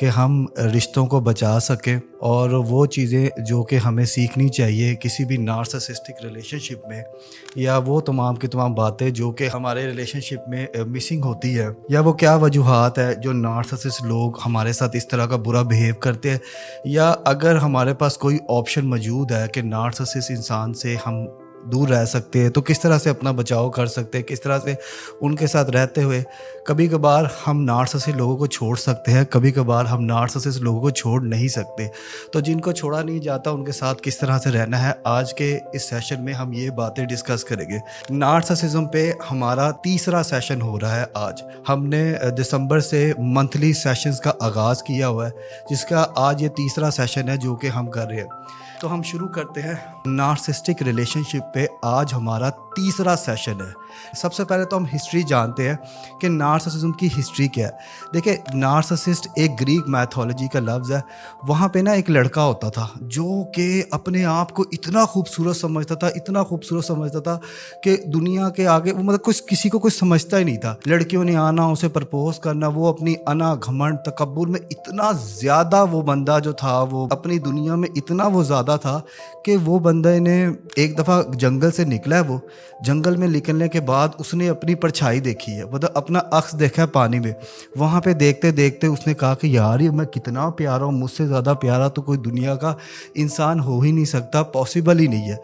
کہ ہم رشتوں کو بچا سکیں، اور وہ چیزیں جو کہ ہمیں سیکھنی چاہیے کسی بھی نارسسسٹک ریلیشن شپ میں، یا وہ تمام کی تمام باتیں جو کہ ہمارے ریلیشن شپ میں مسنگ ہوتی ہے، یا وہ کیا وجوہات ہے جو نارسسسٹ لوگ ہمارے ساتھ اس طرح کا برا بیہیو کرتے ہیں، یا اگر ہمارے پاس کوئی آپشن موجود ہے کہ نارسسسٹ انسان سے ہم دور رہ سکتے ہیں تو کس طرح سے اپنا بچاؤ کر سکتے ہیں، کس طرح سے ان کے ساتھ رہتے ہوئے کبھی کبھار ہم نارسسسٹ لوگوں کو چھوڑ سکتے ہیں، کبھی کبھار ہم نارسسسٹ لوگوں کو چھوڑ نہیں سکتے، تو جن کو چھوڑا نہیں جاتا ان کے ساتھ کس طرح سے رہنا ہے، آج کے اس سیشن میں ہم یہ باتیں ڈسکس کریں گے۔ نارسسزم پہ ہمارا تیسرا سیشن ہو رہا ہے آج۔ ہم نے دسمبر سے منتھلی سیشنز کا آغاز کیا ہوا ہے، جس کا آج یہ تیسرا سیشن ہے جو کہ ہم کر رہے ہیں۔ تو ہم شروع کرتے ہیں نارسسٹک ریلیشن شپ پہ آج ہمارا تیسرا سیشن ہے۔ سب سے پہلے تو ہم ہسٹری جانتے ہیں کہ نارسسزم کی ہسٹری کیا ہے۔ دیکھیں، نارسسسٹ ایک گریک میتھولوجی کا لفظ ہے۔ وہاں پہ نا ایک لڑکا ہوتا تھا جو کہ اپنے آپ کو اتنا خوبصورت سمجھتا تھا، اتنا خوبصورت سمجھتا تھا کہ دنیا کے آگے وہ کسی کو کچھ سمجھتا ہی نہیں تھا۔ لڑکیوں نے آنا، اسے پرپوز کرنا، وہ اپنی انا گھمنڈ تکبر میں اتنا زیادہ، وہ بندہ جو تھا وہ اپنی دنیا میں اتنا وہ زیادہ تھا کہ وہ بندے نے ایک دفعہ جنگل سے نکلا ہے، وہ جنگل میں نکلنے کے بعد اس نے اپنی پرچھائی دیکھی ہے، مطلب اپنا عکس دیکھا ہے پانی میں۔ وہاں پہ دیکھتے دیکھتے اس نے کہا کہ یار یہ میں کتنا پیارا ہوں، مجھ سے زیادہ پیارا تو کوئی دنیا کا انسان ہو ہی نہیں سکتا، پاسبل ہی نہیں ہے۔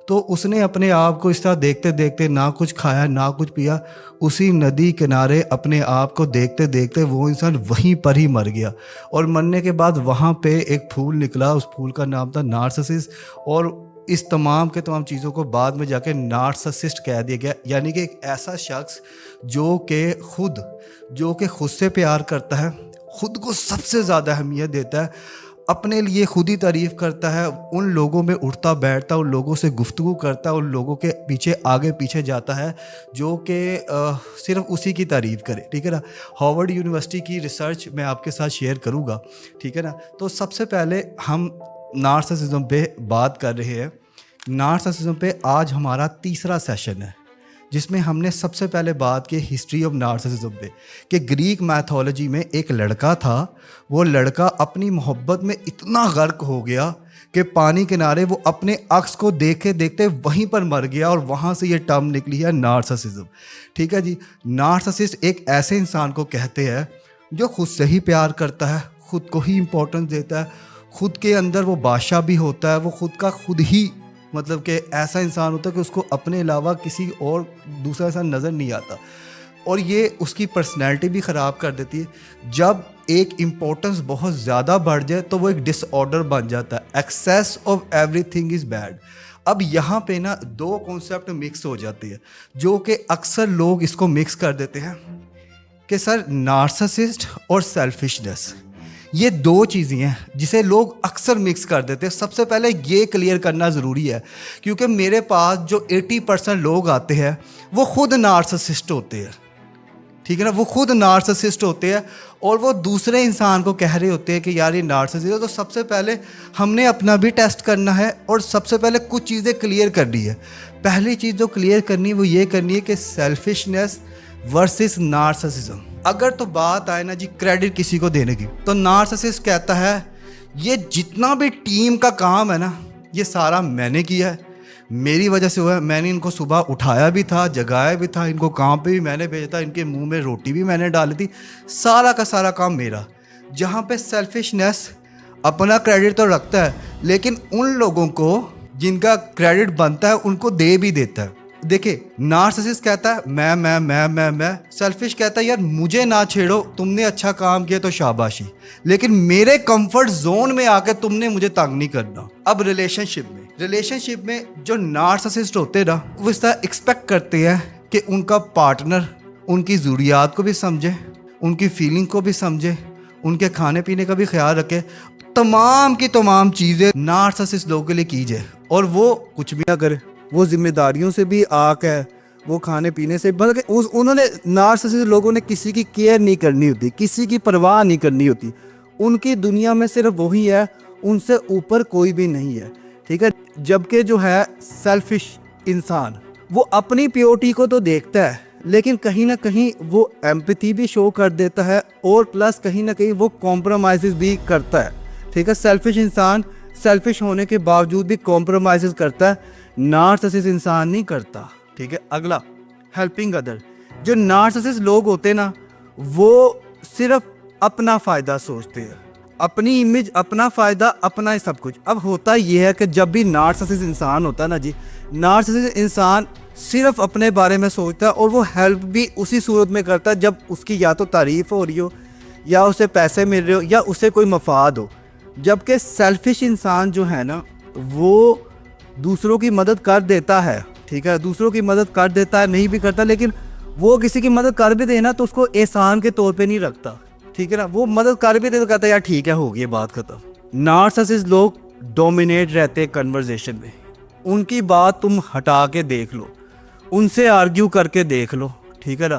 تو اس نے اپنے آپ کو اس طرح دیکھتے دیکھتے نہ کچھ کھایا نہ کچھ پیا، اسی ندی کنارے اپنے آپ کو دیکھتے دیکھتے وہ انسان وہیں پر ہی مر گیا، اور مرنے کے بعد وہاں پہ ایک پھول نکلا، اس پھول کا نام تھا نارسسس، اور اس تمام کے تمام چیزوں کو بعد میں جا کے نارسسسٹ کہہ دیا گیا، یعنی کہ ایک ایسا شخص جو کہ خود سے پیار کرتا ہے، خود کو سب سے زیادہ اہمیت دیتا ہے، اپنے لیے خود ہی تعریف کرتا ہے، ان لوگوں میں اٹھتا بیٹھتا، ان لوگوں سے گفتگو کرتا ہے، ان لوگوں کے پیچھے آگے پیچھے جاتا ہے جو کہ صرف اسی کی تعریف کرے، ٹھیک ہے نا۔ ہارورڈ یونیورسٹی کی ریسرچ میں آپ کے ساتھ شیئر کروں گا، ٹھیک ہے نا۔ تو سب سے پہلے ہم نارسسزم پہ بات کر رہے ہیں۔ نارسسزم پہ آج ہمارا تیسرا سیشن ہے، جس میں ہم نے سب سے پہلے بات کی ہسٹری آف نارسسزم پہ، کہ گریک میتھولوجی میں ایک لڑکا تھا، وہ لڑکا اپنی محبت میں اتنا غرق ہو گیا کہ پانی کنارے وہ اپنے عکس کو دیکھتے دیکھتے وہیں پر مر گیا، اور وہاں سے یہ ٹرم نکلی ہے نارسسزم، ٹھیک ہے جی۔ نارسسسٹ ایک ایسے انسان کو کہتے ہیں جو خود سے ہی پیار کرتا ہے، خود کو ہی امپورٹنس دیتا ہے، خود کے اندر وہ بادشاہ بھی ہوتا ہے، وہ خود کا خود ہی مطلب کہ ایسا انسان ہوتا ہے کہ اس کو اپنے علاوہ کسی اور دوسرا انسان نظر نہیں آتا، اور یہ اس کی پرسنالٹی بھی خراب کر دیتی ہے۔ جب ایک امپورٹنس بہت زیادہ بڑھ جائے تو وہ ایک ڈس آرڈر بن جاتا ہے، access of every thing is bad. اب یہاں پہ نا دو کانسیپٹ مکس ہو جاتے ہیں، جو کہ اکثر لوگ اس کو مکس کر دیتے ہیں کہ سر نارسسسٹ اور سیلفشنس، یہ دو چیزیں ہیں جسے لوگ اکثر مکس کر دیتے ہیں۔ سب سے پہلے یہ کلیئر کرنا ضروری ہے، کیونکہ میرے پاس جو 80% لوگ آتے ہیں وہ خود نارسسسٹ ہوتے ہیں، ٹھیک ہے نا، وہ خود نارسسسٹ ہوتے ہیں، اور وہ دوسرے انسان کو کہہ رہے ہوتے ہیں کہ یار یہ نارسسسٹ ہے۔ تو سب سے پہلے ہم نے اپنا بھی ٹیسٹ کرنا ہے، اور سب سے پہلے کچھ چیزیں کلیئر کرنی ہے۔ پہلی چیز جو کلیئر کرنی ہے وہ یہ کرنی ہے کہ سیلفشنس ورسز نارسسزم۔ اگر تو بات آئے نا جی کریڈٹ کسی کو دینے کی، تو نارسسسٹ کہتا ہے یہ جتنا بھی ٹیم کا کام ہے نا یہ سارا میں نے کیا ہے، میری وجہ سے ہوا ہے، میں نے ان کو صبح اٹھایا بھی تھا، جگایا بھی تھا، ان کو کام پہ بھی میں نے بھیجا تھا، ان کے منہ میں روٹی بھی میں نے ڈالی تھی، سارا کا سارا کام میرا۔ جہاں پہ سیلفشنس اپنا کریڈٹ تو رکھتا ہے، لیکن ان لوگوں کو جن کا کریڈٹ بنتا ہے ان کو دے بھی دیتا ہے۔ دیکھیں، نارسسسٹ کہتا ہے میں، سیلفش کہتا ہے یار مجھے نہ چھیڑو، تم نے اچھا کام کیا تو شاباشی، لیکن میرے کمفرٹ زون میں آ کے تم نے مجھے تنگ نہیں کرنا۔ اب ریلیشن شپ میں جو نارسسسٹ ہوتے نا وہ اس طرح ایکسپیکٹ کرتے ہیں کہ ان کا پارٹنر ان کی ضروریات کو بھی سمجھے، ان کی فیلنگ کو بھی سمجھے، ان کے کھانے پینے کا بھی خیال رکھے، تمام کی تمام چیزیں نارسسسٹ لوگوں کے لیے کی جائے، اور وہ کچھ بھی نہ کرے، وہ ذمہ داریوں سے بھی آک ہے، وہ کھانے پینے سے، بلکہ انہوں نے نارسسسٹ لوگوں نے کسی کی کیئر نہیں کرنی ہوتی، کسی کی پرواہ نہیں کرنی ہوتی، ان کی دنیا میں صرف وہی ہے، ان سے اوپر کوئی بھی نہیں ہے، ٹھیک ہے۔ جبکہ جو ہے سیلفش انسان وہ اپنی پیورٹی کو تو دیکھتا ہے، لیکن کہیں نہ کہیں وہ ایمپتھی بھی شو کر دیتا ہے اور پلس کہیں نہ کہیں وہ کمپرومائزز بھی کرتا ہے. ٹھیک ہے, سیلفش انسان سیلفش ہونے کے باوجود بھی کمپرومائزز کرتا ہے, نارسسسٹ انسان نہیں کرتا. ٹھیک ہے, اگلا ہیلپنگ ادر. جو نارسسسٹ لوگ ہوتے ہیں نا وہ صرف اپنا فائدہ سوچتے ہیں, اپنی امیج, اپنا فائدہ, اپنا ہی سب کچھ. اب ہوتا یہ ہے کہ جب بھی نارسسسٹ انسان ہوتا ہے نا جی, نارسسسٹ انسان صرف اپنے بارے میں سوچتا ہے اور وہ ہیلپ بھی اسی صورت میں کرتا ہے جب اس کی یا تو تعریف ہو رہی ہو یا اسے پیسے مل رہے ہو یا اسے کوئی مفاد ہو. جبکہ سیلفش انسان جو ہے نا وہ دوسروں کی مدد کر دیتا ہے. ٹھیک ہے, دوسروں کی مدد کر دیتا ہے, نہیں بھی کرتا, لیکن وہ کسی کی مدد کر بھی دے نا تو اس کو احسان کے طور پہ نہیں رکھتا. ٹھیک ہے نا, وہ مدد کر بھی دے تو کہتا ہے یار ٹھیک ہے, ہو گئی بات ختم. نارسسسٹ لوگ ڈومینیٹ رہتے کنورزیشن میں. ان کی بات تم ہٹا کے دیکھ لو, ان سے آرگیو کر کے دیکھ لو. ٹھیک ہے نا,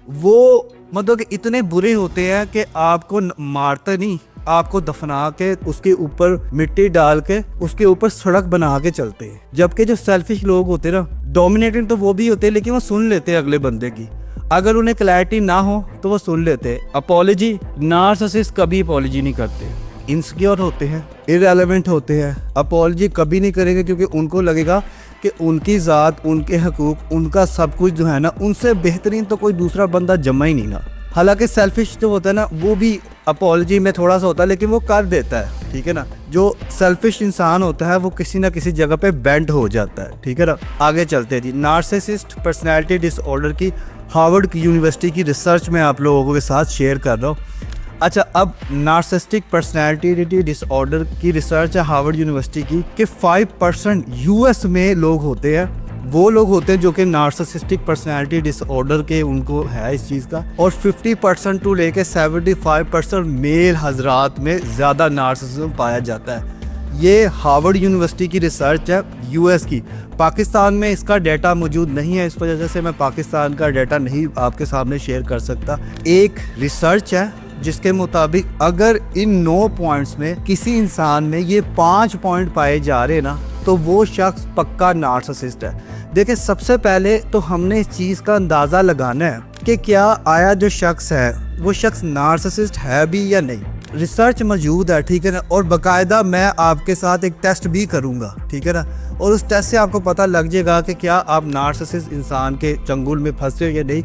وہ مطلب کہ اتنے برے ہوتے ہیں کہ آپ کو مارتے نہیں, آپ کو دفنا کے اس کے اوپر مٹی ڈال کے اس کے اوپر سڑک بنا کے چلتے ہیں. جبکہ جو سیلفش لوگ ہوتے ہیں نا, ڈومینیٹنگ تو وہ بھی ہوتے ہیں لیکن وہ سن لیتے ہیں اگلے بندے کی. اگر انہیں کلیئرٹی نہ ہو تو وہ سن لیتے. اپولوجی, نارسسسٹ کبھی اپولوجی نہیں کرتے. انسیکیور ہوتے ہیں, ارریلیونٹ ہوتے ہیں, اپولوجی کبھی نہیں کریں گے کیونکہ ان کو لگے گا کہ ان کی ذات, ان کے حقوق, ان کا سب کچھ جو ہے نا ان سے بہترین تو کوئی دوسرا بندہ جمع ہی نہیں نا. حالانکہ سیلفش جو ہوتا ہے نا وہ بھی اپولوجی میں تھوڑا سا ہوتا ہے لیکن وہ کر دیتا ہے. ٹھیک ہے نا, جو سیلفش انسان ہوتا ہے وہ کسی نہ کسی جگہ پہ بینڈ ہو جاتا ہے. ٹھیک ہے نا, آگے چلتے ہیں جی. نارسسسٹ پرسنالٹی ڈس آرڈر کی ہارورڈ یونیورسٹی کی ریسرچ میں آپ لوگوں کے ساتھ شیئر کر رہا ہوں. اچھا, اب نارسسٹک پرسنالٹی ڈس آرڈر کی ریسرچ ہے ہارورڈ یونیورسٹی کی کہ 5% US میں لوگ ہوتے ہیں, وہ لوگ ہوتے ہیں جو کہ نارسسٹک پرسنالٹی ڈس آرڈر کے ان کو ہے اس چیز کا, اور 50% ٹو لے کے 75% میل حضرات میں زیادہ نارسسزم پایا جاتا ہے. یہ ہارورڈ یونیورسٹی کی ریسرچ ہے US کی. پاکستان میں اس کا ڈیٹا موجود نہیں ہے, اس وجہ سے میں پاکستان کا ڈیٹا نہیں آپ کے سامنے شیئر کر سکتا. ایک ریسرچ ہے جس کے مطابق اگر ان 9 پوائنٹس میں کسی انسان میں یہ 5 پوائنٹ پائے جا رہے نا تو وہ شخص پکا نارسسسٹ ہے. دیکھیں, سب سے پہلے تو ہم نے اس چیز کا اندازہ لگانا ہے کہ کیا آیا جو شخص ہے وہ شخص نارسسسٹ ہے بھی یا نہیں. ریسرچ موجود ہے. ٹھیک ہے نا, اور باقاعدہ میں آپ کے ساتھ ایک ٹیسٹ بھی کروں گا. ٹھیک ہے نا, اور اس ٹیسٹ سے آپ کو پتہ لگ جائے گا کہ کیا آپ نارسسسٹ انسان کے چنگل میں پھنسے ہو یا نہیں.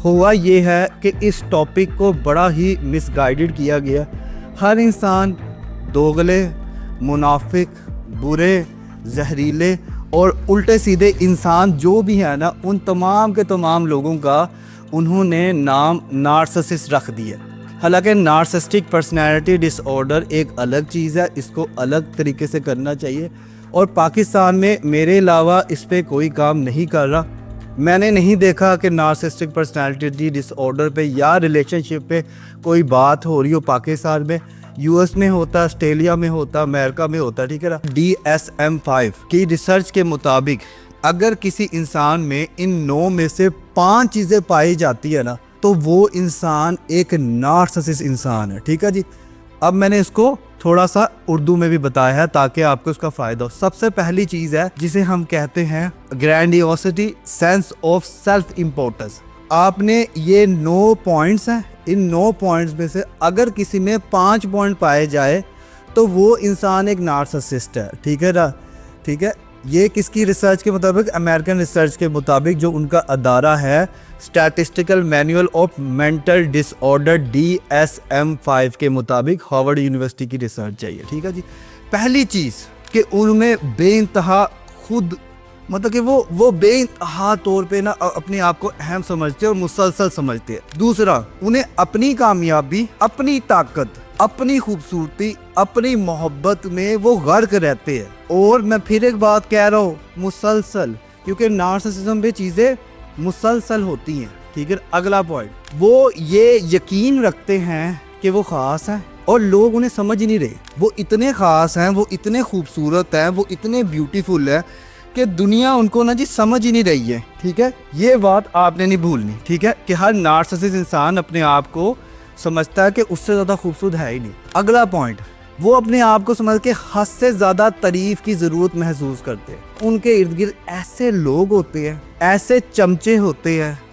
ہوا یہ ہے کہ اس ٹاپک کو بڑا ہی مس گائیڈڈ کیا گیا. ہر انسان دوغلے, منافق, برے, زہریلے اور الٹے سیدھے انسان جو بھی ہے نا ان تمام کے تمام لوگوں کا انہوں نے نام نارسسسٹ رکھ دیا. حالانکہ نارسسٹک پرسنالٹی ڈس آرڈر ایک الگ چیز ہے, اس کو الگ طریقے سے کرنا چاہیے, اور پاکستان میں میرے علاوہ اس پہ کوئی کام نہیں کر رہا. میں نے نہیں دیکھا کہ نارسسٹک پرسنالٹی ڈس آرڈر پہ یا ریلیشن شپ پہ کوئی بات ہو رہی ہو. پاکستان میں, US میں ہوتا, آسٹریلیا میں ہوتا, امریکہ میں ہوتا. ٹھیک ہے نا, DSM-5 کی ریسرچ کے مطابق اگر کسی انسان میں ان 9 میں سے 5 چیزیں پائی جاتی ہے نا تو وہ انسان ایک نارسسسٹ انسان ہے. ٹھیک ہے جی, اب میں نے اس کو تھوڑا سا اردو میں بھی بتایا ہے تاکہ آپ کو اس کا فائدہ ہو. سب سے پہلی چیز ہے جسے ہم کہتے ہیں grandiosity, sense of self importance. آپ نے یہ 9 پوائنٹس ہیں, ان 9 پوائنٹس میں سے اگر کسی میں 5 پوائنٹ پائے جائے تو وہ انسان ایک نارسسسٹ ہے. ٹھیک ہے نا, ٹھیک ہے. یہ کس کی ریسرچ کے مطابق؟ امریکن ریسرچ کے مطابق, جو ان کا ادارہ ہے statistical manual of mental disorder DSM-5 کے مطابق ہارورڈ یونیورسٹی کی ریسرچ چاہیے. ٹھیک ہے جی. پہلی چیز کہ ان میں بے انتہا خود, مطلب کہ وہ بے انتہا طور پہ نا اپنے آپ کو اہم سمجھتے اور مسلسل سمجھتے ہیں. دوسرا, انہیں اپنی کامیابی, اپنی طاقت, اپنی خوبصورتی, اپنی محبت میں وہ غرق رہتے ہیں. اور میں پھر ایک بات کہہ رہا ہوں, مسلسل, کیونکہ نارسسزم پہ چیزیں مسلسل ہوتی ہیں. ٹھیک ہے. اگلا پوائنٹ, وہ یہ یقین رکھتے ہیں کہ وہ خاص ہیں اور لوگ انہیں سمجھ نہیں رہے. وہ اتنے خاص ہیں, وہ اتنے خوبصورت ہیں, وہ اتنے بیوٹیفل ہیں کہ دنیا ان کو نا جی سمجھ ہی نہیں رہی ہے. ٹھیک ہے, یہ بات آپ نے نہیں بھولنی. ٹھیک ہے, کہ ہر نارسسسٹ انسان اپنے آپ کو سمجھتا ہے کہ اس سے زیادہ خوبصورت ہے ہی نہیں. اگلا پوائنٹ, وہ اپنے آپ کو سمجھ کے حد سے زیادہ تعریف کی ضرورت محسوس کرتے ہیں. ان کے ارد گرد ایسے لوگ ہوتے ہیں, ایسے چمچے ہوتے ہیں,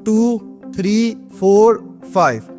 2 3 4 5।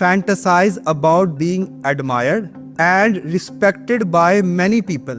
fantasize about being admired and respected by many people.